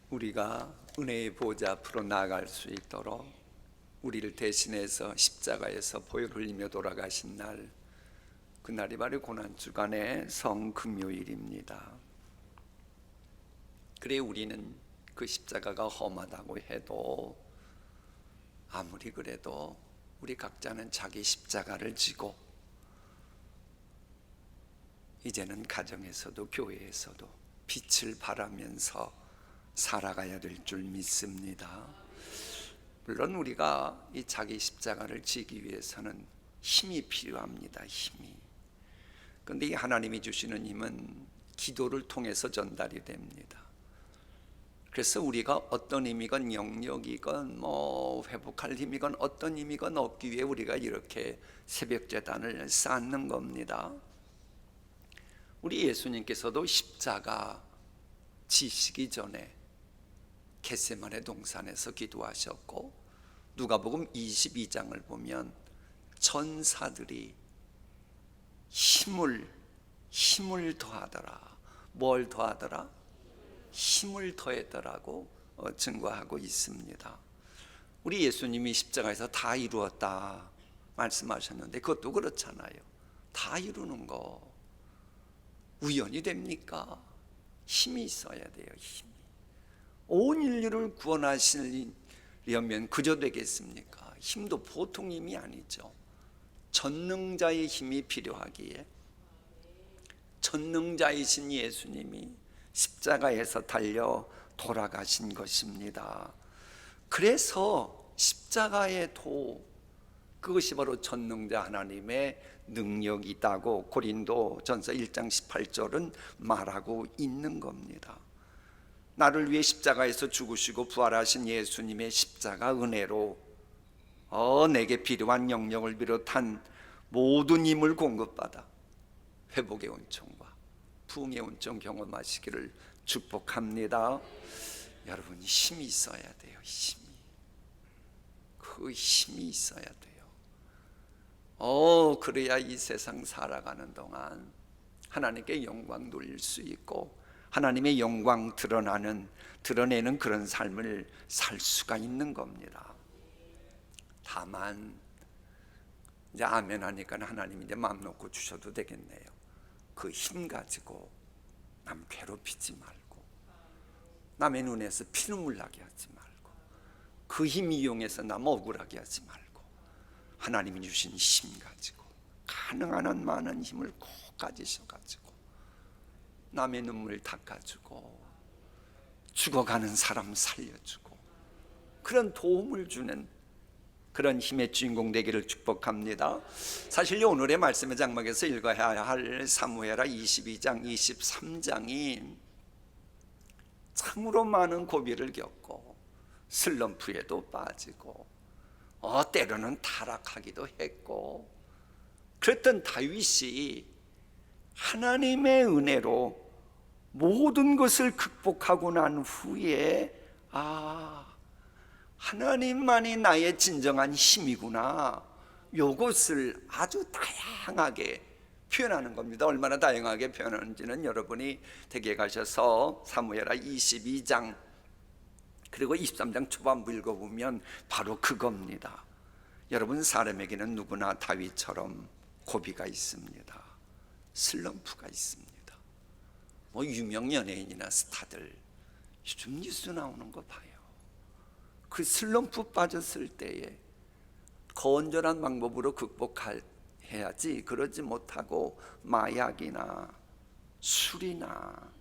우리가 은혜의 보좌 앞으로 나아갈 수 있도록 우리를 대신해서 십자가에서 보혈 흘리며 돌아가신 날, 그날이 바로 고난주간의 성금요일입니다. 그래 우리는 그 십자가가 험하다고 해도 아무리 그래도 우리 각자는 자기 십자가를 지고 이제는 가정에서도 교회에서도 빛을 발하면서 살아가야 될 줄 믿습니다. 물론 우리가 이 자기 십자가를 지기 위해서는 힘이 필요합니다. 힘이. 그런데 이 하나님이 주시는 힘은 기도를 통해서 전달이 됩니다. 그래서 우리가 어떤 힘이건 영역이건 회복할 힘이건 어떤 힘이건 얻기 위해 우리가 이렇게 새벽제단을 쌓는 겁니다. 우리 예수님께서도 십자가 지시기 전에 겟세마네 동산에서 기도하셨고, 누가복음 22장을 보면 천사들이 힘을 더하더라. 뭘 더하더라? 힘을 더했더라고 증거하고 있습니다. 우리 예수님이 십자가에서 다 이루었다 말씀하셨는데 그것도 그렇잖아요. 다 이루는 거 우연이 됩니까? 힘이 있어야 돼요. 힘이. 온 인류를 구원하시려면 그저 되겠습니까? 힘도 보통 힘이 아니죠. 전능자의 힘이 필요하기에 전능자이신 예수님이 십자가에서 달려 돌아가신 것입니다. 그래서 십자가의 도, 그것이 바로 전능자 하나님의 능력이 있다고 고린도전서 1장 18절은 말하고 있는 겁니다. 나를 위해 십자가에서 죽으시고 부활하신 예수님의 십자가 은혜로 내게 필요한 영역을 비롯한 모든 힘을 공급받아 회복의 온천과 부흥의 온천 경험하시기를 축복합니다. 여러분, 힘이 있어야 돼요. 힘이. 그 힘이 있어야 돼요. 그래야 이 세상 살아가는 동안 하나님께 영광 돌릴 수 있고 하나님의 영광 드러내는 그런 삶을 살 수가 있는 겁니다. 다만 이제 아멘 하니까 하나님 이제 마음 놓고 주셔도 되겠네요. 그 힘 가지고 남 괴롭히지 말고 남의 눈에서 피눈물 나게 하지 말고 그 힘 이용해서 남 억울하게 하지 말고 하나님이 주신 힘 가지고 가능한 한 많은 힘을 꼭 가지셔가지고 남의 눈물 닦아주고 죽어가는 사람 살려주고 그런 도움을 주는 그런 힘의 주인공 되기를 축복합니다. 사실 오늘의 말씀의 장막에서 읽어야 할 사무엘하 22장 23장이 참으로 많은 고비를 겪고 슬럼프에도 빠지고 때로는 타락하기도 했고 그랬던 다윗이 하나님의 은혜로 모든 것을 극복하고 난 후에 하나님만이 나의 진정한 힘이구나, 이것을 아주 다양하게 표현하는 겁니다. 얼마나 다양하게 표현하는지는 여러분이 댁에 가셔서 사무엘하 22장 그리고 23장 초반부 읽어보면 바로 그겁니다. 여러분, 사람에게는 누구나 다윗처럼 고비가 있습니다. 슬럼프가 있습니다. 유명 연예인이나 스타들 요즘 뉴스 나오는 거 봐요. 그 슬럼프 빠졌을 때에 건전한 방법으로 극복해야지 그러지 못하고 마약이나 술이나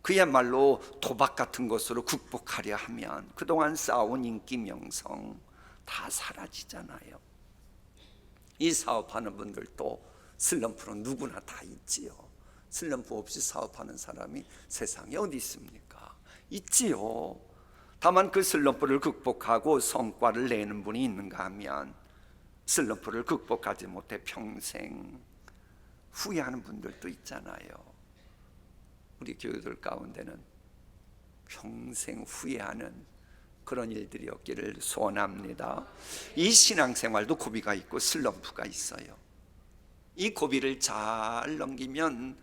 그야말로 도박 같은 것으로 극복하려 하면 그동안 쌓아온 인기 명성 다 사라지잖아요. 이 사업하는 분들도 슬럼프로 누구나 다 있지요. 슬럼프 없이 사업하는 사람이 세상에 어디 있습니까? 있지요. 다만 그 슬럼프를 극복하고 성과를 내는 분이 있는가 하면 슬럼프를 극복하지 못해 평생 후회하는 분들도 있잖아요. 우리 교우들 가운데는 평생 후회하는 그런 일들이 없기를 소원합니다. 이 신앙생활도 고비가 있고 슬럼프가 있어요. 이 고비를 잘 넘기면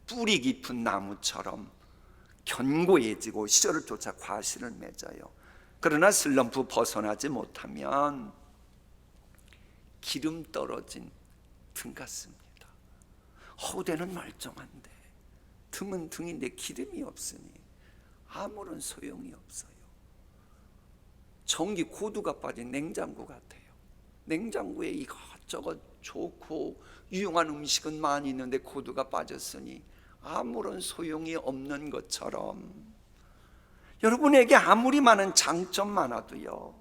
뿌리 깊은 나무처럼 견고해지고 시절을 쫓아 과실을 맺어요. 그러나 슬럼프 벗어나지 못하면 기름 떨어진 등 같습니다. 허우대는 멀쩡한데 등은 등인데 기름이 없으니 아무런 소용이 없어요. 전기 코드가 빠진 냉장고 같아요. 냉장고에 이것저것 좋고 유용한 음식은 많이 있는데 코드가 빠졌으니 아무런 소용이 없는 것처럼 여러분에게 아무리 많은 장점 많아도요,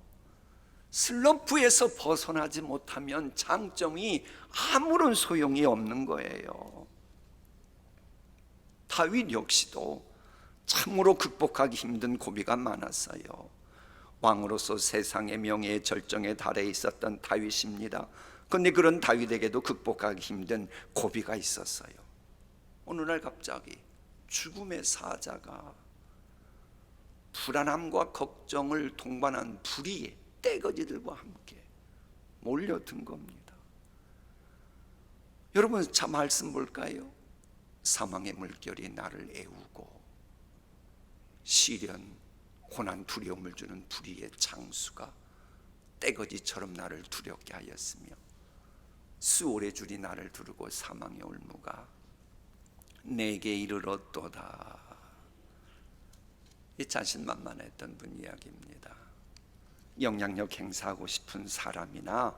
슬럼프에서 벗어나지 못하면 장점이 아무런 소용이 없는 거예요. 다윗 역시도 참으로 극복하기 힘든 고비가 많았어요. 왕으로서 세상의 명예의 절정에 달해 있었던 다윗입니다. 그런데 그런 다윗에게도 극복하기 힘든 고비가 있었어요. 어느 날 갑자기 죽음의 사자가 불안함과 걱정을 동반한 불의의 떼거지들과 함께 몰려든 겁니다. 여러분, 참 말씀 볼까요? 사망의 물결이 나를 애우고 시련, 고난, 두려움을 주는 불의의 창수가 떼거지처럼 나를 두렵게 하였으며 수월의 줄이 나를 두르고 사망의 올무가 내게 이르렀도다. 이 자신만만했던 분 이야기입니다. 영향력 행사하고 싶은 사람이나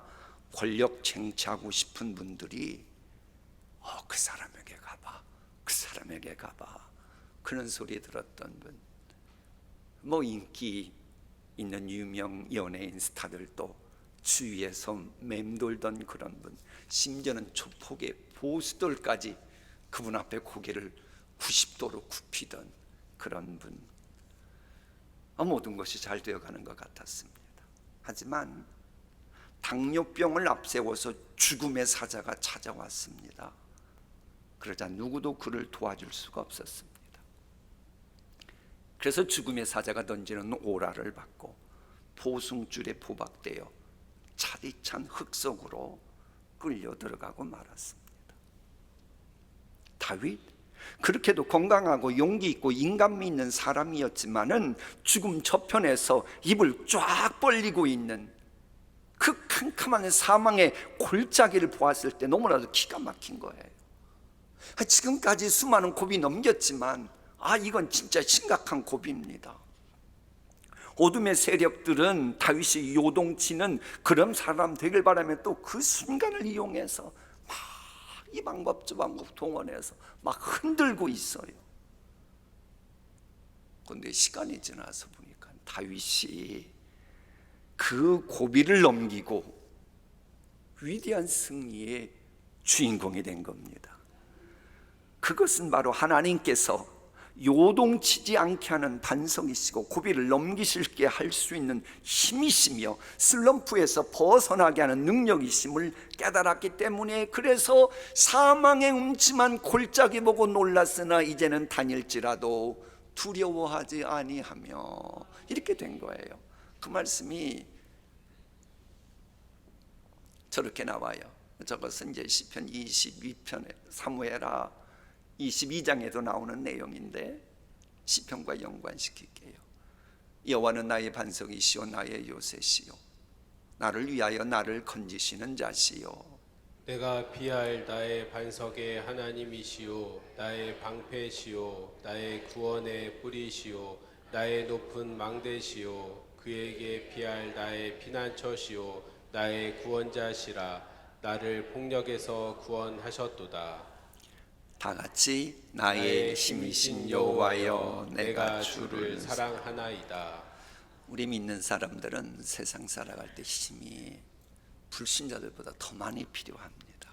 권력 쟁취하고 싶은 분들이 그 사람에게 가봐, 그 사람에게 가봐, 그런 소리 들었던 분, 인기 있는 유명 연예인 스타들도 주위에서 맴돌던 그런 분, 심지어는 조폭의 보수들까지 그분 앞에 고개를 90도로 굽히던 그런 분, 모든 것이 잘 되어가는 것 같았습니다. 하지만 당뇨병을 앞세워서 죽음의 사자가 찾아왔습니다. 그러자 누구도 그를 도와줄 수가 없었습니다. 그래서 죽음의 사자가 던지는 오라를 받고 보숭줄에 포박되어 차디찬 흙 속으로 끌려 들어가고 말았습니다. 다윗, 그렇게도 건강하고 용기 있고 인간미 있는 사람이었지만은 죽음 저편에서 입을 쫙 벌리고 있는 그 캄캄한 사망의 골짜기를 보았을 때 너무나도 기가 막힌 거예요. 지금까지 수많은 고비 넘겼지만 이건 진짜 심각한 고비입니다. 어둠의 세력들은 다윗이 요동치는 그런 사람 되길 바라며 또 그 순간을 이용해서 막 이 방법 저 방법 동원해서 막 흔들고 있어요. 그런데 시간이 지나서 보니까 다윗이 그 고비를 넘기고 위대한 승리의 주인공이 된 겁니다. 그것은 바로 하나님께서 요동치지 않게 하는 반석이시고 고비를 넘기실게 할 수 있는 힘이시며 슬럼프에서 벗어나게 하는 능력이심을 깨달았기 때문에, 그래서 사망의 음침한 골짜기 보고 놀랐으나 이제는 다닐지라도 두려워하지 아니하며 이렇게 된 거예요. 그 말씀이 저렇게 나와요. 저것은 이제 시편 22편에 사무엘하 22장에도 나오는 내용인데 시편과 연관시킬게요. 여호와는 나의 반석이시요 나의 요새시요 나를 위하여 나를 건지시는 자시요 내가 피할 나의 반석의 하나님이시요 나의 방패시요 나의 구원의 뿌리시요 나의 높은 망대시요 그에게 피할 나의 피난처시요 나의 구원자시라. 나를 폭력에서 구원하셨도다. 다 같이 나의 힘이신 여호와여 내가 주를 사랑하나이다. 우리 믿는 사람들은 세상 살아갈 때 힘이 불신자들보다 더 많이 필요합니다.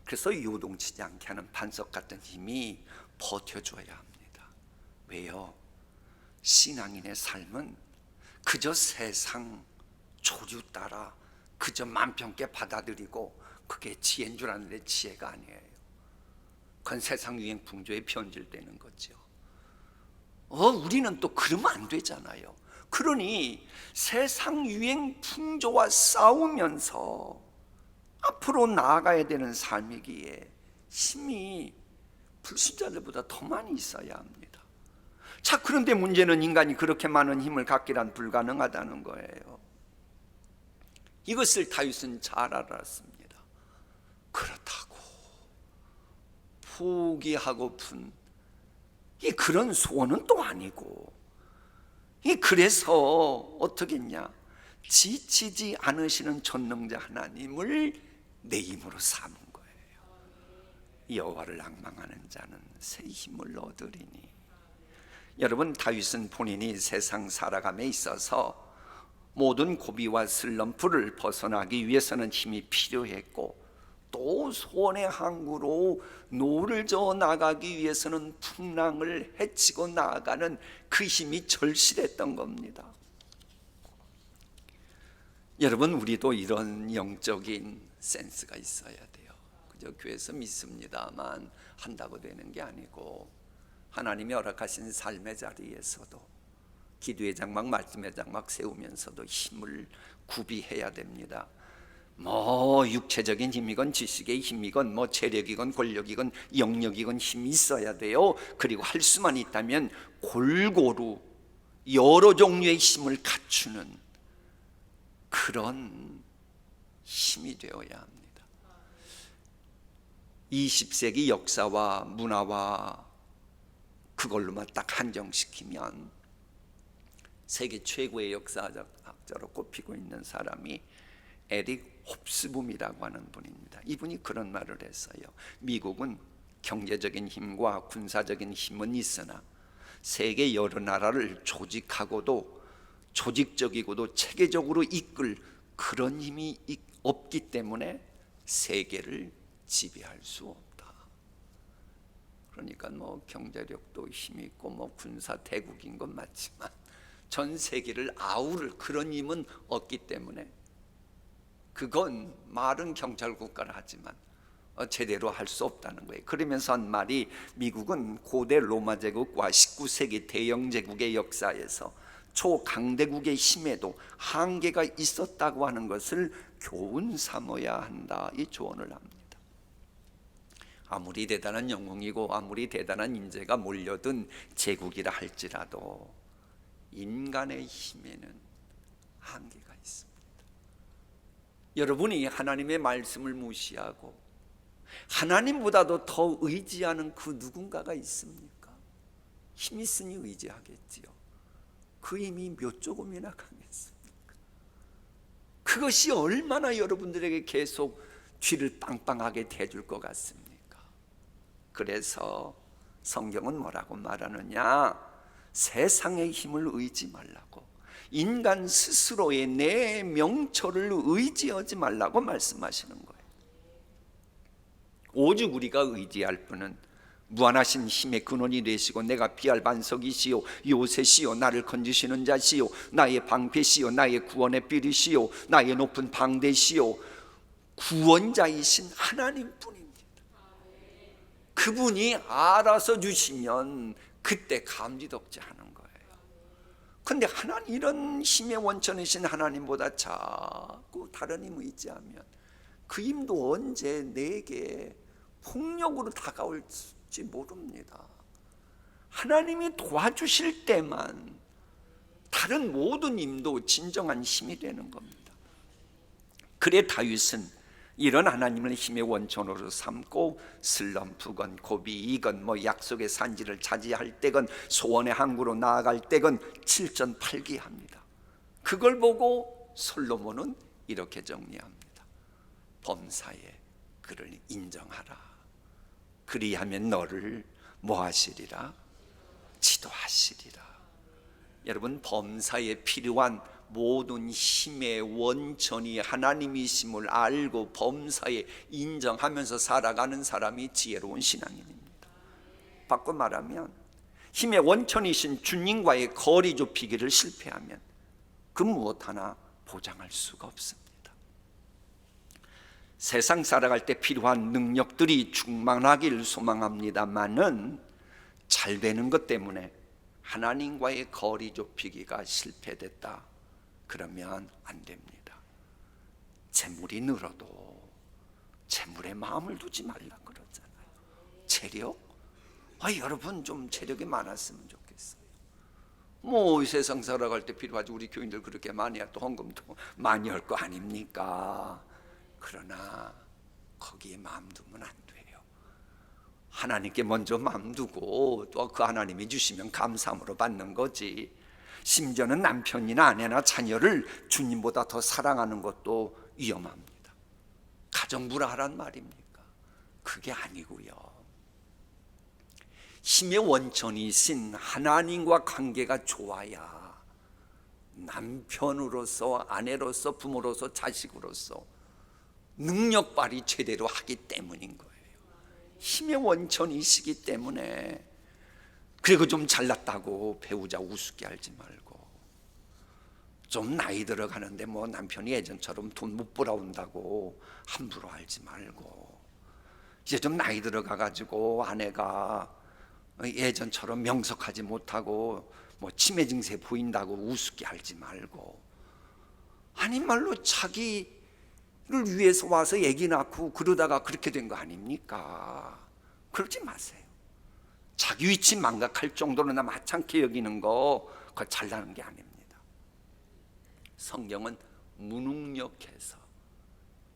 그래서 요동치지 않게 하는 반석 같은 힘이 버텨줘야 합니다. 왜요? 신앙인의 삶은 그저 세상 조류 따라 그저 맘 편하게 받아들이고 그게 지혜인 줄 아는데 지혜가 아니에요. 그건 세상 유행 풍조에 변질되는 거죠. 우리는 또 그러면 안 되잖아요. 그러니 세상 유행 풍조와 싸우면서 앞으로 나아가야 되는 삶이기에 힘이 불신자들보다 더 많이 있어야 합니다. 자, 그런데 문제는 인간이 그렇게 많은 힘을 갖기란 불가능하다는 거예요. 이것을 다윗은 잘 알았습니다. 그렇다고 포기하고픈 그런 소원은 또 아니고, 그래서 어떻겠냐, 지치지 않으시는 전능자 하나님을 내 힘으로 삼은 거예요. 여호와를 앙망하는 자는 새 힘을 얻으리니. 여러분, 다윗은 본인이 세상 살아감에 있어서 모든 고비와 슬럼프를 벗어나기 위해서는 힘이 필요했고, 또 소원의 항구로 노를 저어 나가기 위해서는 풍랑을 헤치고 나아가는 그 힘이 절실했던 겁니다. 여러분, 우리도 이런 영적인 센스가 있어야 돼요. 그저 교회에서 믿습니다만 한다고 되는 게 아니고, 하나님이 허락하신 삶의 자리에서도 기도의 장막, 말씀의 장막 세우면서도 힘을 구비해야 됩니다. 뭐 육체적인 힘이건 지식의 힘이건 뭐 재력이건 권력이건 영역이건 힘이 있어야 돼요. 그리고 할 수만 있다면 골고루 여러 종류의 힘을 갖추는 그런 힘이 되어야 합니다. 20세기 역사와 문화와 그걸로만 딱 한정시키면 세계 최고의 역사학자로 꼽히고 있는 사람이 에릭 홉스붐이라고 하는 분입니다. 이분이 그런 말을 했어요. 미국은 경제적인 힘과 군사적인 힘은 있으나 세계 여러 나라를 조직하고도 조직적이고도 체계적으로 이끌 그런 힘이 없기 때문에 세계를 지배할 수 없다. 그러니까 뭐 경제력도 힘이 있고 뭐 군사 대국인 건 맞지만 전 세계를 아우를 그런 힘은 없기 때문에, 그건 말은 경찰 국가를 하지만 제대로 할 수 없다는 거예요. 그러면서 한 말이, 미국은 고대 로마 제국과 19세기 대영 제국의 역사에서 초강대국의 힘에도 한계가 있었다고 하는 것을 교훈 삼아야 한다, 이 조언을 합니다. 아무리 대단한 영웅이고 아무리 대단한 인재가 몰려든 제국이라 할지라도 인간의 힘에는 한계가 있습니다. 여러분이 하나님의 말씀을 무시하고 하나님보다도 더 의지하는 그 누군가가 있습니까? 힘 있으니 의지하겠지요. 그 힘이 몇 조금이나 강했습니까? 그것이 얼마나 여러분들에게 계속 뒤를 빵빵하게 대줄 것 같습니까? 그래서 성경은 뭐라고 말하느냐? 세상의 힘을 의지 말라고, 인간 스스로의 내 명철을 의지하지 말라고 말씀하시는 거예요. 오직 우리가 의지할 분은 무한하신 힘의 근원이 되시고 내가 피할 반석이시요 요새시요 나를 건지시는 자시요 나의 방패시요 나의 구원의 삐리시요 나의 높은 방대시요 구원자이신 하나님뿐입니다. 그분이 알아서 주시면 그때 감지덕지하는 거예요. 근데 하나님, 이런 힘의 원천이신 하나님보다 자꾸 다른 힘을 의지하면 그 힘도 언제 내게 폭력으로 다가올지 모릅니다. 하나님이 도와주실 때만 다른 모든 힘도 진정한 힘이 되는 겁니다. 그래 다윗은 이런 하나님을 힘의 원천으로 삼고 슬럼프건 고비이건 뭐 약속의 산지를 차지할 때건 소원의 항구로 나아갈 때건 칠전팔기합니다. 그걸 보고 솔로몬은 이렇게 정리합니다. 범사에 그를 인정하라. 그리하면 너를 뭐하시리라? 지도하시리라. 여러분, 범사에 필요한 모든 힘의 원천이 하나님이심을 알고 범사에 인정하면서 살아가는 사람이 지혜로운 신앙인입니다. 바꿔 말하면 힘의 원천이신 주님과의 거리 좁히기를 실패하면 그 무엇 하나 보장할 수가 없습니다. 세상 살아갈 때 필요한 능력들이 충만하기를 소망합니다만은 잘 되는 것 때문에 하나님과의 거리 좁히기가 실패됐다, 그러면 안 됩니다. 재물이 늘어도 재물에 마음을 두지 말라 그러잖아요. 재력? 여러분 좀 재력이 많았으면 좋겠어요. 뭐 세상 살아갈 때 필요하지. 우리 교인들 그렇게 많이 또 헌금도 많이 할 거 아닙니까? 그러나 거기에 마음 두면 안 돼요. 하나님께 먼저 마음 두고 또 그 하나님이 주시면 감사함으로 받는 거지. 심지어는 남편이나 아내나 자녀를 주님보다 더 사랑하는 것도 위험합니다. 가정불화하란 말입니까? 그게 아니고요. 힘의 원천이신 하나님과 관계가 좋아야 남편으로서, 아내로서, 부모로서, 자식으로서 능력 발휘 제대로 하기 때문인 거예요. 힘의 원천이시기 때문에. 그리고 좀 잘났다고 배우자 우습게 알지 말고, 좀 나이 들어가는데 뭐 남편이 예전처럼 돈 못 벌어온다고 함부로 알지 말고, 이제 좀 나이 들어가가지고 아내가 예전처럼 명석하지 못하고 뭐 치매 증세 보인다고 우습게 알지 말고, 아닌 말로 자기를 위해서 와서 애기 낳고 그러다가 그렇게 된 거 아닙니까? 그러지 마세요. 자기 위치 망각할 정도로나 마창게 여기는 거 그거 잘나는 게 아닙니다. 성경은 무능력해서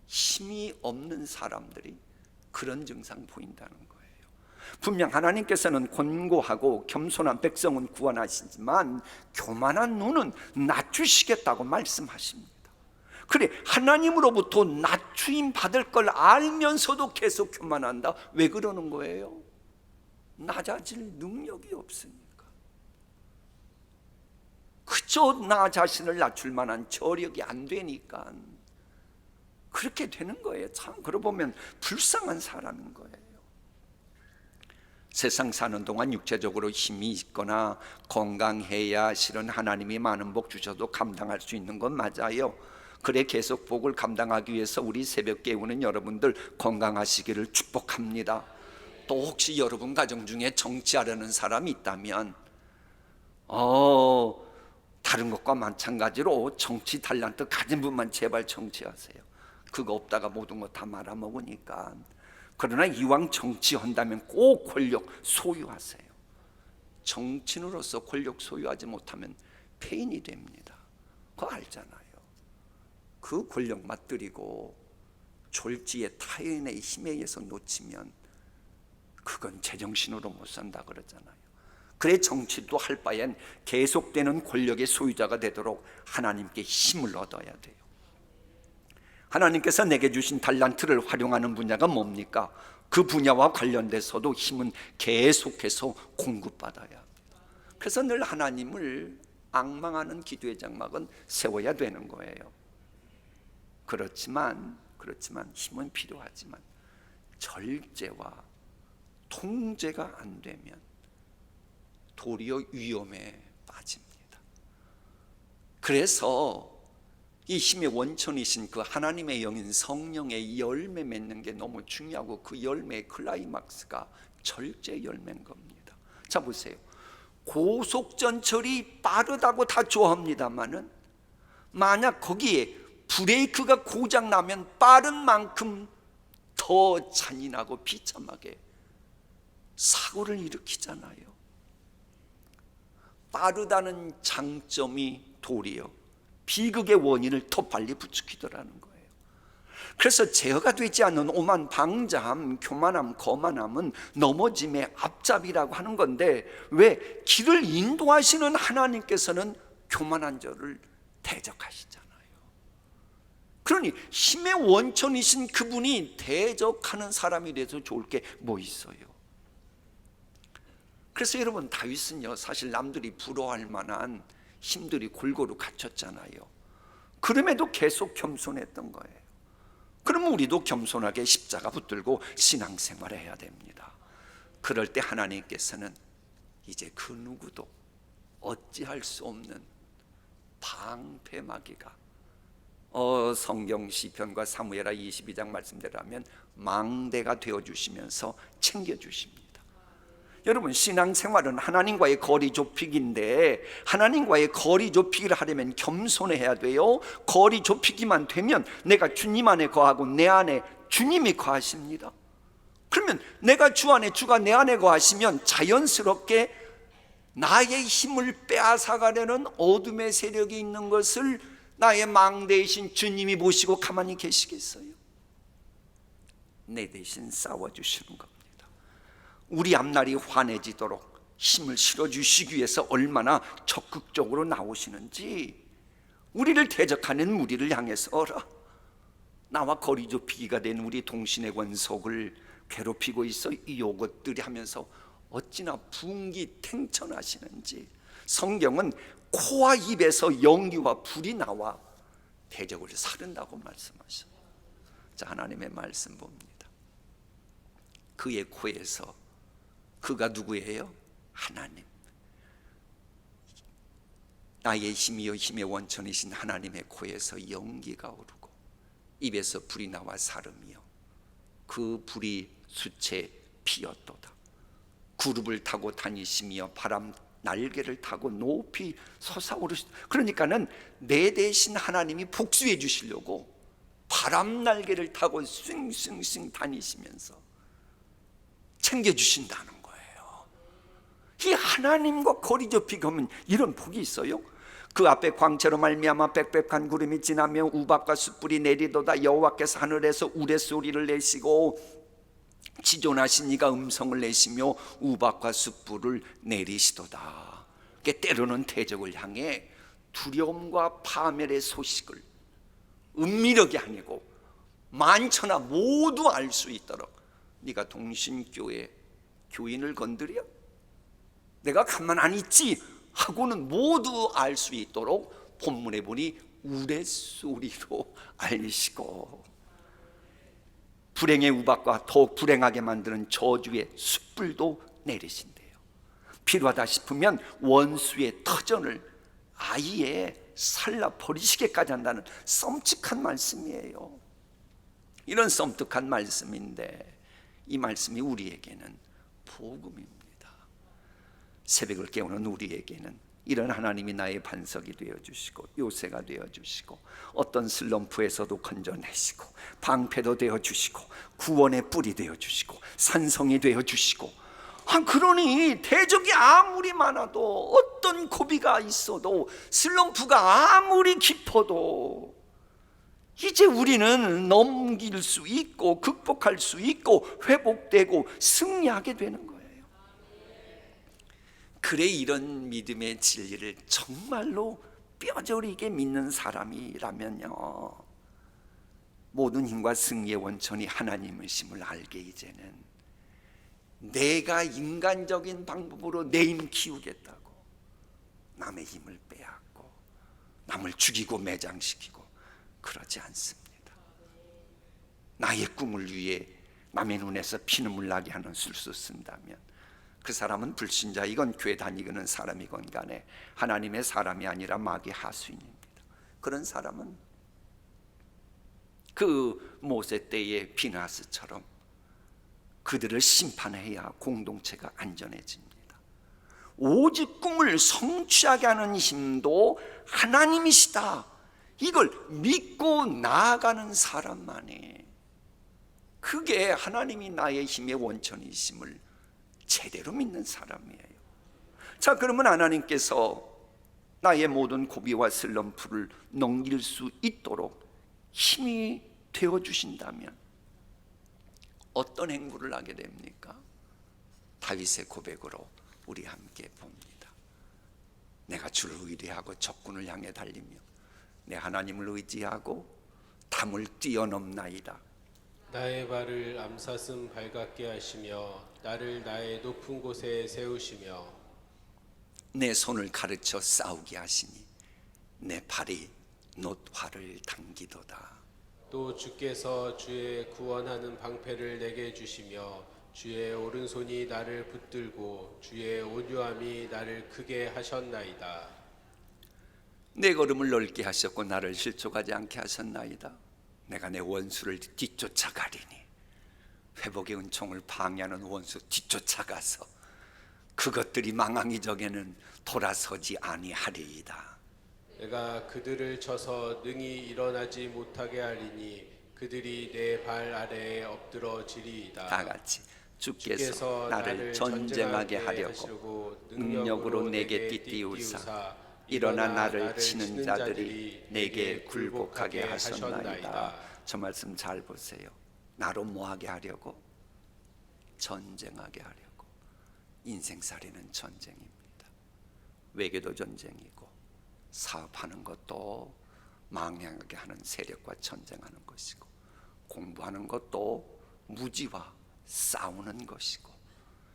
힘이 없는 사람들이 그런 증상 보인다는 거예요. 분명 하나님께서는 권고하고 겸손한 백성은 구원하시지만 교만한 눈은 낮추시겠다고 말씀하십니다. 그래, 하나님으로부터 낮추임 받을 걸 알면서도 계속 교만한다. 왜 그러는 거예요? 낮아질 능력이 없으니까. 그저 나 자신을 낮출 만한 저력이 안 되니까 그렇게 되는 거예요. 참 그러고 보면 불쌍한 사람인 거예요. 세상 사는 동안 육체적으로 힘이 있거나 건강해야 실은 하나님이 많은 복 주셔도 감당할 수 있는 건 맞아요. 그래 계속 복을 감당하기 위해서 우리 새벽 깨우는 여러분들 건강하시기를 축복합니다. 또 혹시 여러분 가정 중에 정치하려는 사람이 있다면 다른 것과 마찬가지로 정치 달란트 가진 분만 제발 정치하세요. 그거 없다가 모든 거 다 말아먹으니까. 그러나 이왕 정치한다면 꼭 권력 소유하세요. 정치인으로서 권력 소유하지 못하면 폐인이 됩니다. 그거 알잖아요. 그 권력 맛들이고 졸지에 타인의 힘에 의해서 놓치면 그건 제정신으로 못 산다 그러잖아요. 그래 정치도 할 바엔 계속되는 권력의 소유자가 되도록 하나님께 힘을 얻어야 돼요. 하나님께서 내게 주신 달란트를 활용하는 분야가 뭡니까? 그 분야와 관련돼서도 힘은 계속해서 공급받아야 합니다. 그래서 늘 하나님을 앙망하는 기도의 장막은 세워야 되는 거예요. 그렇지만 힘은 필요하지만 절제와 통제가 안 되면 도리어 위험에 빠집니다. 그래서 이 힘의 원천이신 그 하나님의 영인 성령의 열매 맺는 게 너무 중요하고, 그 열매의 클라이막스가 절제 열매인 겁니다. 자 보세요. 고속전철이 빠르다고 다 좋아합니다만은 만약 거기에 브레이크가 고장 나면 빠른 만큼 더 잔인하고 비참하게 사고를 일으키잖아요. 빠르다는 장점이 도리어 비극의 원인을 더 빨리 부추기더라는 거예요. 그래서 제어가 되지 않는 오만, 방자함, 교만함, 거만함은 넘어짐의 앞잡이라고 하는 건데, 왜? 길을 인도하시는 하나님께서는 교만한 자를 대적하시잖아요. 그러니 힘의 원천이신 그분이 대적하는 사람이 돼서 좋을 게 뭐 있어요? 그래서 여러분, 다윗은요 사실 남들이 부러워할 만한 힘들이 골고루 갖췄잖아요. 그럼에도 계속 겸손했던 거예요. 그러면 우리도 겸손하게 십자가 붙들고 신앙생활을 해야 됩니다. 그럴 때 하나님께서는 이제 그 누구도 어찌할 수 없는 방패막이가 성경 시편과 사무엘하 22장 말씀대로라면 망대가 되어주시면서 챙겨주십니다. 여러분, 신앙생활은 하나님과의 거리 좁히기인데, 하나님과의 거리 좁히기를 하려면 겸손해야 돼요. 거리 좁히기만 되면 내가 주님 안에 거하고 내 안에 주님이 거하십니다. 그러면 내가 주 안에, 주가 내 안에 거하시면 자연스럽게 나의 힘을 빼앗아가려는 어둠의 세력이 있는 것을 나의 망대이신 주님이 보시고 가만히 계시겠어요? 내 대신 싸워주시는 겁니다. 우리 앞날이 환해지도록 힘을 실어주시기 위해서 얼마나 적극적으로 나오시는지, 우리를 대적하는 무리를 향해서 나와 거리 좁히기가 된 우리 동신의 권속을 괴롭히고 있어 이것들이 하면서 어찌나 분기탱천하시는지, 성경은 코와 입에서 연기와 불이 나와 대적을 사른다고 말씀하셔요. 자, 하나님의 말씀 봅니다. 그의 코에서, 그가 누구예요? 하나님, 나의 힘이요 힘의 원천이신 하나님의 코에서 연기가 오르고 입에서 불이 나와 사름이요 그 불이 수채 피었도다. 구름을 타고 다니시며 바람 날개를 타고 높이 솟아오르시. 그러니까는 내 대신 하나님이 복수해 주시려고 바람 날개를 타고 싱싱싱 다니시면서 챙겨주신다는 거예요. 이 하나님과 거리 좁히고 하면 이런 복이 있어요? 그 앞에 광채로 말미암아 빽빽한 구름이 지나며 우박과 숯불이 내리도다. 여호와께서 하늘에서 우레소리를 내시고 지존하신 이가 음성을 내시며 우박과 숯불을 내리시도다. 때로는 대적을 향해 두려움과 파멸의 소식을 은밀하게 아니고 만천하 모두 알 수 있도록, 네가 동신교회 교인을 건드려? 내가 가만 안 있지 하고는 모두 알 수 있도록 본문에 보니 우레소리로 알리시고, 불행의 우박과 더욱 불행하게 만드는 저주의 숯불도 내리신대요. 필요하다 싶으면 원수의 터전을 아예 살라버리시게까지 한다는 썸찍한 말씀이에요. 이런 썸뜩한 말씀인데 이 말씀이 우리에게는 복음입니다. 새벽을 깨우는 우리에게는 이런 하나님이 나의 반석이 되어주시고 요새가 되어주시고 어떤 슬럼프에서도 건져내시고 방패도 되어주시고 구원의 뿔이 되어주시고 산성이 되어주시고, 그러니 대적이 아무리 많아도 어떤 고비가 있어도 슬럼프가 아무리 깊어도 이제 우리는 넘길 수 있고 극복할 수 있고 회복되고 승리하게 되는 거예요. 그래, 이런 믿음의 진리를 정말로 뼈저리게 믿는 사람이라면요, 모든 힘과 승리의 원천이 하나님이심을 알게 이제는 내가 인간적인 방법으로 내 힘 키우겠다고 남의 힘을 빼앗고 남을 죽이고 매장시키고 그러지 않습니다. 나의 꿈을 위해 남의 눈에서 피눈물 나게 하는 술수 쓴다면 그 사람은 불신자, 이건 교회 다니는 사람이건 간에 하나님의 사람이 아니라 마귀 하수인입니다. 그런 사람은 그 모세 때의 비나스처럼 그들을 심판해야 공동체가 안전해집니다. 오직 꿈을 성취하게 하는 힘도 하나님이시다, 이걸 믿고 나아가는 사람만이, 그게 하나님이 나의 힘의 원천이심을 제대로 믿는 사람이에요. 자, 그러면 하나님께서 나의 모든 고비와 슬럼프를 넘길 수 있도록 힘이 되어주신다면 어떤 행보를 하게 됩니까? 다윗의 고백으로 우리 함께 봅니다. 내가 주를 의뢰하고 적군을 향해 달리며 내 하나님을 의지하고 담을 뛰어넘나이다. 나의 발을 암사슴 발같게 하시며 나를 나의 높은 곳에 세우시며 내 손을 가르쳐 싸우게 하시니 내 발이 놋 활을 당기도다. 또 주께서 주의 구원하는 방패를 내게 주시며 주의 오른손이 나를 붙들고 주의 온유함이 나를 크게 하셨나이다. 내 걸음을 넓게 하셨고 나를 실족하지 않게 하셨나이다. 내가 내 원수를 뒤쫓아가리니, 회복의 은총을 방해하는 원수 뒤쫓아가서 그것들이 망하기 전에는 돌아서지 아니하리이다. 내가 그들을 쳐서 능히 일어나지 못하게 하리니 그들이 내 발 아래에 엎드러지리이다. 다 같이 주께서 나를 전쟁하게 하려고 능력으로 내게 띠띠우사 일어나 나를 치는 자들이 내게 굴복하게 하셨나이다. 저 말씀 잘 보세요. 나로 뭐하게 하려고? 전쟁하게 하려고. 인생살이는 전쟁입니다. 외교도 전쟁이고 사업하는 것도 망명하게 하는 세력과 전쟁하는 것이고 공부하는 것도 무지와 싸우는 것이고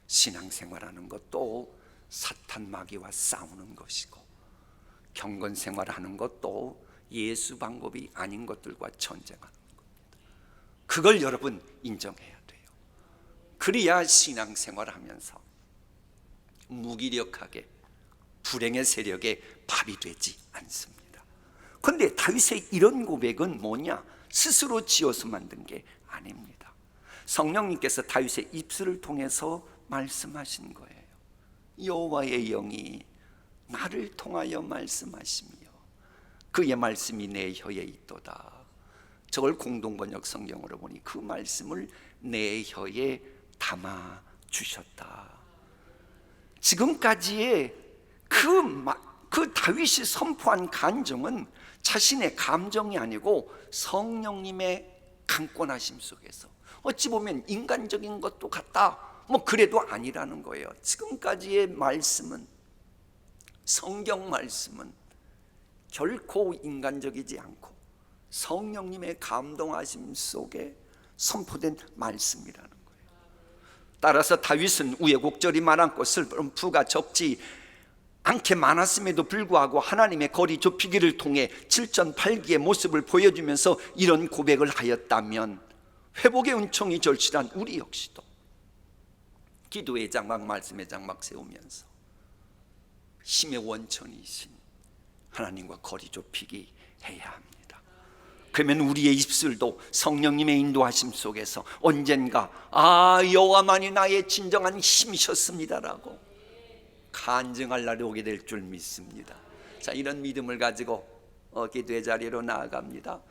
신앙생활하는 것도 사탄 마귀와 싸우는 것이고 경건생활하는 것도 예수 방법이 아닌 것들과 전쟁하는 겁니다. 그걸 여러분 인정해야 돼요. 그래야 신앙생활을 하면서 무기력하게 불행의 세력에 밥이 되지 않습니다. 그런데 다윗의 이런 고백은 뭐냐? 스스로 지어서 만든 게 아닙니다. 성령님께서 다윗의 입술을 통해서 말씀하신 거예요. 여호와의 영이 나를 통하여 말씀하시며 그의 말씀이 내 혀에 있도다. 저걸 공동번역 성경으로 보니 그 말씀을 내 혀에 담아 주셨다. 지금까지의 그 다윗이 선포한 간증은 자신의 감정이 아니고 성령님의 강권하심 속에서 어찌 보면 인간적인 것도 같다, 뭐 그래도 아니라는 거예요. 지금까지의 말씀은, 성경 말씀은 결코 인간적이지 않고 성령님의 감동하심 속에 선포된 말씀이라는 거예요. 따라서 다윗은 우여곡절이 많았고 슬픔가 적지 않게 많았음에도 불구하고 하나님의 거리 좁히기를 통해 7전8기의 모습을 보여주면서 이런 고백을 하였다면 회복의 은총이 절실한 우리 역시도 기도의 장막, 말씀의 장막 세우면서 힘의 원천이신 하나님과 거리 좁히기 해야 합니다. 그러면 우리의 입술도 성령님의 인도하심 속에서 언젠가 여호와만이 나의 진정한 힘이셨습니다라고 간증할 날이 오게 될 줄 믿습니다. 자, 이런 믿음을 가지고 기도의 자리로 나아갑니다.